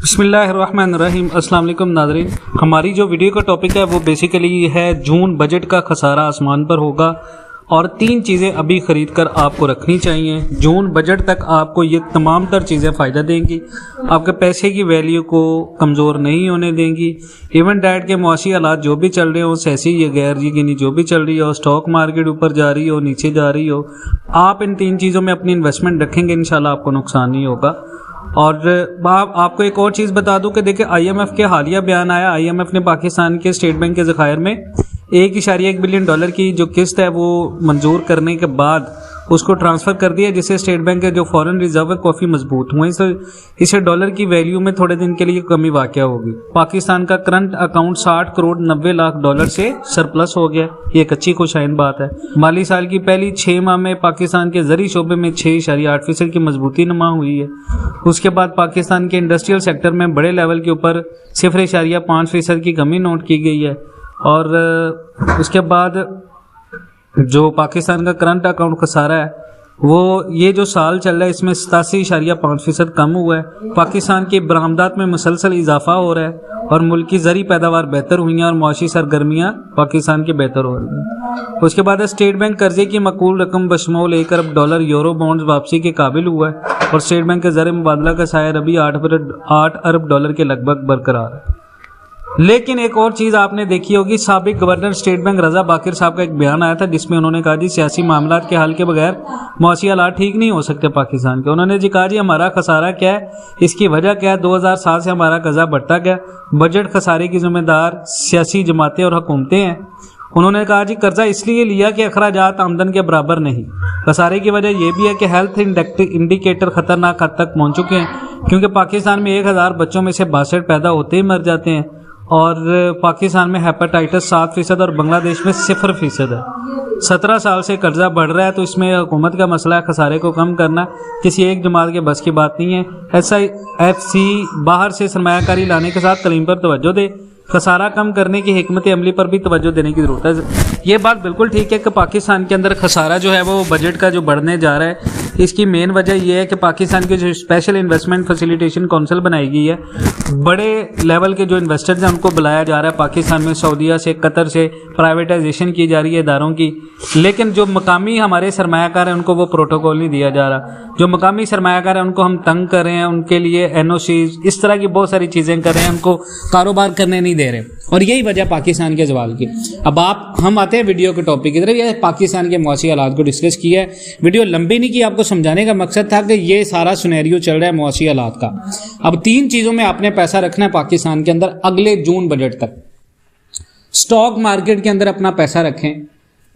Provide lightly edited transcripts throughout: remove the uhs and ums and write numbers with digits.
बिस्मिल्लाहिर्रहमानिर्रहीम। अस्सलाम वालेकुम नाज़रीन, हमारी जो वीडियो का टॉपिक है वो बेसिकली है जून बजट का खसारा आसमान पर होगा और 3 चीज़ें अभी ख़रीद कर आपको रखनी चाहिए। जून बजट तक आपको ये तमाम तर चीज़ें फ़ायदा देंगी, आपके पैसे की वैल्यू को कमज़ोर नहीं होने देंगी। इवन डैट के मुआशी हालात जो भी चल रहे हो, सियासी या गैर यकीनी जो भी चल रही हो, स्टॉक मार्केट ऊपर जा रही हो नीचे जा रही हो, आप इन 3 चीज़ों में अपनी इन्वेस्टमेंट रखेंगे इंशाल्लाह आपको नुकसान नहीं होगा। और आपको एक और चीज़ बता दूं कि देखिए IMF के हालिया बयान आया। IMF ने पाकिस्तान के स्टेट बैंक के ज़खायर में $1.1 बिलियन की जो किस्त है वो मंजूर करने के बाद उसको ट्रांसफ़र कर दिया, जिससे स्टेट बैंक के जो फॉरेन रिजर्व है काफ़ी मजबूत हुए। इससे डॉलर की वैल्यू में थोड़े दिन के लिए कमी वाक़या होगी। पाकिस्तान का current account 60 crore 90 lakh dollar से सरप्लस हो गया। ये एक अच्छी खुशाइन बात है। माली साल की पहली 6 माह में पाकिस्तान के ज़री शोबे में 6.8% की मजबूती नुमा हुई है। उसके बाद पाकिस्तान के इंडस्ट्रियल सेक्टर में बड़े लेवल के ऊपर 0.5% की कमी नोट की गई है। और उसके बाद जो पाकिस्तान का करंट अकाउंट खसारा है वो ये जो साल चल रहा है इसमें 87.5% कम हुआ है। पाकिस्तान की बरामदात में मुसलसल इजाफा हो रहा है और मुल्क की ज़री पैदावार बेहतर हुई हैं और मुआशी सरगर्मियाँ पाकिस्तान की बेहतर हो रही हैं। उसके बाद स्टेट बैंक कर्जे की मकबूल रकम बशमूल $1 अरब यूरो बॉन्ड्स वापसी के काबिल हुआ है और स्टेट बैंक के ज़र मुबादला का सायर अभी $8 अरब के लगभग बरकरार है। लेकिन एक और चीज़ आपने देखी होगी, साबिक गवर्नर स्टेट बैंक रजा बाकिर साहब का एक बयान आया था जिसमें उन्होंने कहा जी सियासी मामलात के हल के बगैर मौसी हालात ठीक नहीं हो सकते पाकिस्तान के। उन्होंने जी कहा जी हमारा खसारा क्या है, इसकी वजह क्या है, 2007 से हमारा कर्जा बढ़ता गया, बजट खसारे की जिम्मेदार सियासी जमातें और हुकूमतें हैं। उन्होंने कहा जी कर्जा इसलिए लिया कि अखराजात आमदन के बराबर नहीं। खसारे की वजह यह भी है कि हेल्थ इंडिकेटर खतरनाक हद तक पहुँच चुके हैं, क्योंकि पाकिस्तान में 1000 बच्चों में से 62 पैदा होते ही मर जाते हैं और पाकिस्तान में हेपेटाइटिस 7% और बांग्लादेश में 0% है। 17 साल से कर्जा बढ़ रहा है, तो इसमें हुकूमत का मसला है खसारे को कम करना किसी एक जमात के बस की बात नहीं है। SIFC बाहर से सरमायाकारी लाने के साथ तालीम पर तवज्जो दे, खसारा कम करने की हिकमत अमली पर भी तवज्जो देने की ज़रूरत है। ये बात बिल्कुल ठीक है कि पाकिस्तान के अंदर खसारा जो है वो बजट का जो बढ़ने जा रहा है, इसकी मेन वजह यह है कि पाकिस्तान की जो स्पेशल इन्वेस्टमेंट फैसिलिटेशन काउंसिल बनाई गई है, बड़े लेवल के जो इन्वेस्टर्स हैं उनको बुलाया जा रहा है पाकिस्तान में, सऊदीया से कतर से प्राइवेटाइजेशन की जा रही है इदारों की। लेकिन जो मकामी हमारे सरमायाकार हैं उनको वो प्रोटोकॉल नहीं दिया जा रहा। जो मकामी सरमायाकार हैं उनको हम तंग कर रहे हैं, उनके लिए NOCs इस तरह की बहुत सारी चीज़ें कर रहे हैं, उनको कारोबार करने नहीं दे रहे और यही वजह पाकिस्तान के जवाल की। अब हम आते हैं वीडियो के टॉपिक की तरफ। यह पाकिस्तान के मुआशी हालात को डिस्कस किया है, वीडियो लंबी नहीं की, आपको समझाने का मकसद था कि ये सारा सिनेरियो चल रहा है मुआशी हालात का। अब 3 चीज़ों में आपने पैसा रखना है पाकिस्तान के अंदर अगले जून बजट तक। स्टॉक मार्केट के अंदर अपना पैसा रखें।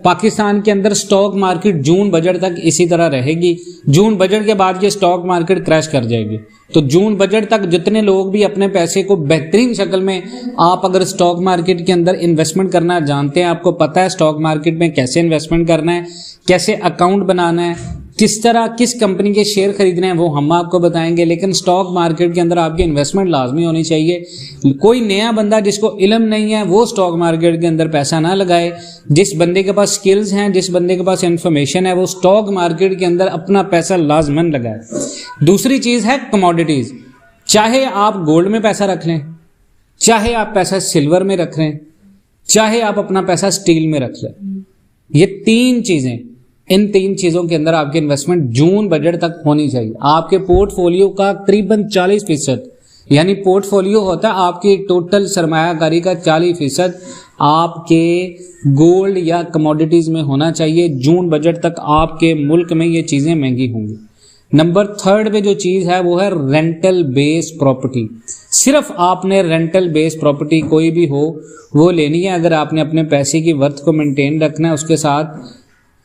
पाकिस्तान के अंदर स्टॉक मार्केट जून बजट तक इसी तरह रहेगी। जून बजट के बाद ये स्टॉक मार्केट क्रैश कर जाएगी। तो जून बजट तक जितने लोग भी अपने पैसे को बेहतरीन शक्ल में आप अगर स्टॉक मार्केट के अंदर इन्वेस्टमेंट करना जानते हैं, आपको पता है स्टॉक मार्केट में कैसे इन्वेस्टमेंट करना है, कैसे अकाउंट बनाना है, किस तरह किस कंपनी के शेयर खरीदने हैं, वो हम आपको बताएंगे। लेकिन स्टॉक मार्केट के अंदर आपकी इन्वेस्टमेंट लाजमी होनी चाहिए। कोई नया बंदा जिसको इल्म नहीं है वो स्टॉक मार्केट के अंदर पैसा ना लगाए। जिस बंदे के पास स्किल्स हैं, जिस बंदे के पास इंफॉर्मेशन है, वो स्टॉक मार्केट के अंदर अपना पैसा लाजमन लगाए। दूसरी चीज़ है कमोडिटीज़। चाहे आप गोल्ड में पैसा रख लें, चाहे आप पैसा सिल्वर में रख लें, चाहे आप अपना पैसा स्टील में रख लें, ये 3 चीज़ें, इन 3 चीज़ों के अंदर आपकी इन्वेस्टमेंट जून बजट तक होनी चाहिए। आपके पोर्टफोलियो का करीबन 40%, यानी पोर्टफोलियो होता है आपकी टोटल सरमायाकारी का 40% आपके गोल्ड या कमोडिटीज़ में होना चाहिए। जून बजट तक आपके मुल्क में ये चीज़ें महंगी होंगी। नंबर 3 पे जो चीज़ है वो है रेंटल बेस प्रॉपर्टी। सिर्फ आपने रेंटल बेस प्रॉपर्टी कोई भी हो वो लेनी है अगर आपने अपने पैसे की वर्थ को मेंटेन रखना है, उसके साथ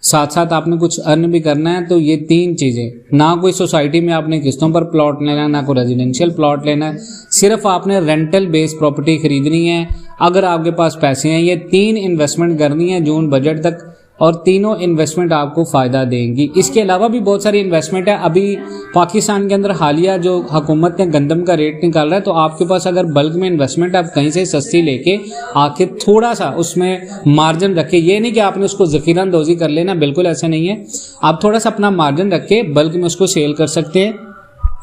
साथ आपने कुछ अर्न भी करना है। तो ये 3 चीज़ें, ना कोई सोसाइटी में आपने किस्तों पर प्लॉट लेना है, ना कोई रेजिडेंशियल प्लॉट लेना है, सिर्फ आपने रेंटल बेस प्रॉपर्टी खरीदनी है अगर आपके पास पैसे हैं। ये 3 इन्वेस्टमेंट करनी है जून बजट तक और तीनों इन्वेस्टमेंट आपको फ़ायदा देंगी। इसके अलावा भी बहुत सारी इन्वेस्टमेंट है। अभी पाकिस्तान के अंदर हालिया जो हुकूमत ने गंदम का रेट निकाला है, तो आपके पास अगर बल्क में इन्वेस्टमेंट आप कहीं से सस्ती लेके आके थोड़ा सा उसमें मार्जिन रखे, ये नहीं कि आपने उसको ज़ख़ीरा अंदोज़ी कर लेना, बिल्कुल ऐसा नहीं है। आप थोड़ा सा अपना मार्जिन रख के बल्क में उसको सेल कर सकते हैं।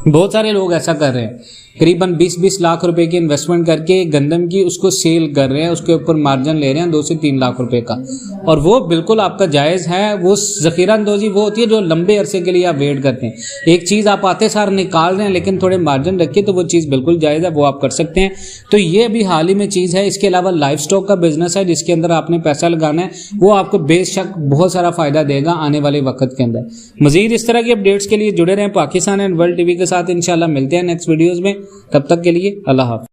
बहुत सारे लोग ऐसा कर रहे हैं। करीबन 20-20 लाख रुपए की इन्वेस्टमेंट करके गंदम की उसको सेल कर रहे हैं, उसके ऊपर मार्जिन ले रहे हैं 2 से 3 लाख रुपए का, और वो बिल्कुल आपका जायज़ है। वो ज़ख़ीरा अंदोज़ी वो होती है जो लंबे अरसे के लिए आप वेट करते हैं। एक चीज़ आप आते सार निकाल रहे हैं लेकिन थोड़े मार्जिन रखिए, तो वो चीज़ बिल्कुल जायज़ है, वो आप कर सकते हैं। तो ये अभी हाल ही में चीज़ है। इसके अलावा लाइफ स्टॉक का बिजनेस है जिसके अंदर आपने पैसा लगाना है, वो आपको बेशक बहुत सारा फ़ायदा देगा आने वाले वक्त के अंदर। मज़ीद इस तरह की अपडेट्स के लिए जुड़े रहें पाकिस्तान एंड वर्ल्ड टीवी के साथ। इंशाल्लाह मिलते हैं नेक्स्ट वीडियोज़ में, तब तक के लिए अल्लाह हाफ़िज़।